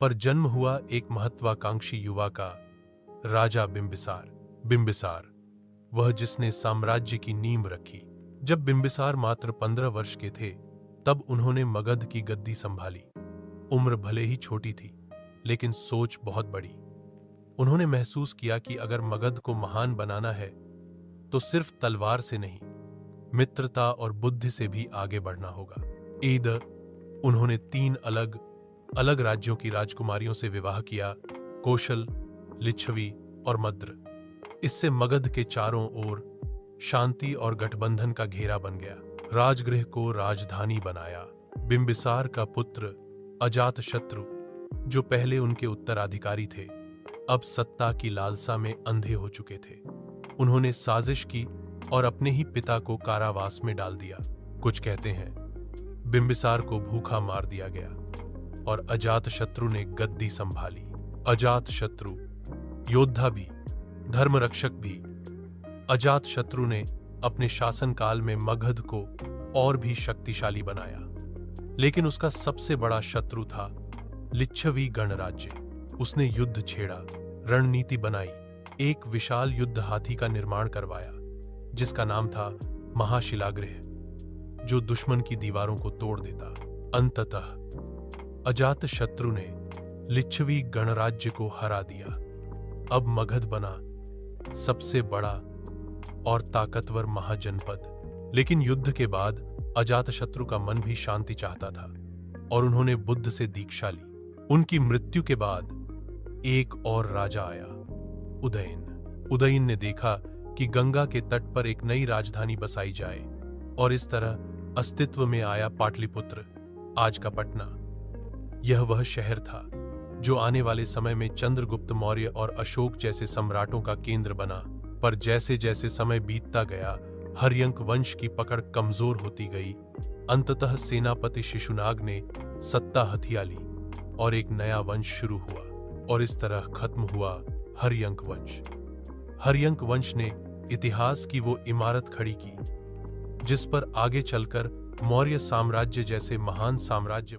पर जन्म हुआ एक महत्वाकांक्षी युवा का, राजा बिंबिसार। बिंबिसार, वह जिसने साम्राज्य की नींव रखी। जब बिंबिसार मात्र 15 वर्ष के थे, तब उन्होंने मगध की गद्दी संभाली। उम्र भले ही छोटी थी, लेकिन सोच बहुत बड़ी। उन्होंने महसूस किया कि अगर मगध को महान बनाना है, तो सिर्फ तलवार से नहीं, मित्रता और बुद्धि से भी आगे बढ़ना होगा। उन्होंने 3 अलग अलग राज्यों की राजकुमारियों से विवाह किया, कौशल, लिच्छवी और मद्र। इससे मगध के चारों ओर शांति और गठबंधन का घेरा बन गया। राजगृह को राजधानी बनाया। बिंबिसार का पुत्र अजातशत्रु, जो पहले उनके उत्तराधिकारी थे, अब सत्ता की लालसा में अंधे हो चुके थे। उन्होंने साजिश की और अपने ही पिता को कारावास में डाल दिया। कुछ कहते हैं बिंबिसार को भूखा मार दिया गया और अजातशत्रु ने गद्दी संभाली। अजातशत्रु योद्धा भी, धर्मरक्षक भी। अजातशत्रु ने अपने शासनकाल में मगध को और भी शक्तिशाली बनाया, लेकिन उसका सबसे बड़ा शत्रु था लिच्छवी गणराज्य। उसने युद्ध छेड़ा, रणनीति बनाई, एक विशाल युद्ध हाथी का निर्माण करवाया, जिसका नाम था महाशिलागृह, जो दुश्मन की दीवारों को तोड़ देता। अंततः अजातशत्रु ने लिच्छवी गणराज्य को हरा दिया। अब मगध बना सबसे बड़ा और ताकतवर महाजनपद। लेकिन युद्ध के बाद अजातशत्रु का मन भी शांति चाहता था और उन्होंने बुद्ध से दीक्षा ली। उनकी मृत्यु के बाद एक और राजा आया, उदयन। उदयन ने देखा कि गंगा के तट पर एक नई राजधानी बसाई जाए, और इस तरह अस्तित्व में आया पाटलिपुत्र, आज का पटना। यह वह शहर था जो आने वाले समय में चंद्रगुप्त मौर्य और अशोक जैसे सम्राटों का केंद्र बना। पर जैसे जैसे समय बीतता गया, हर्यंक वंश की पकड़ कमजोर होती गई। अंततः सेनापति शिशुनाग ने सत्ता हथिया ली और एक नया वंश शुरू हुआ, और इस तरह खत्म हुआ हर्यंक वंश। हर्यंक वंश ने इतिहास की वो इमारत खड़ी की, जिस पर आगे चलकर मौर्य साम्राज्य जैसे महान साम्राज्य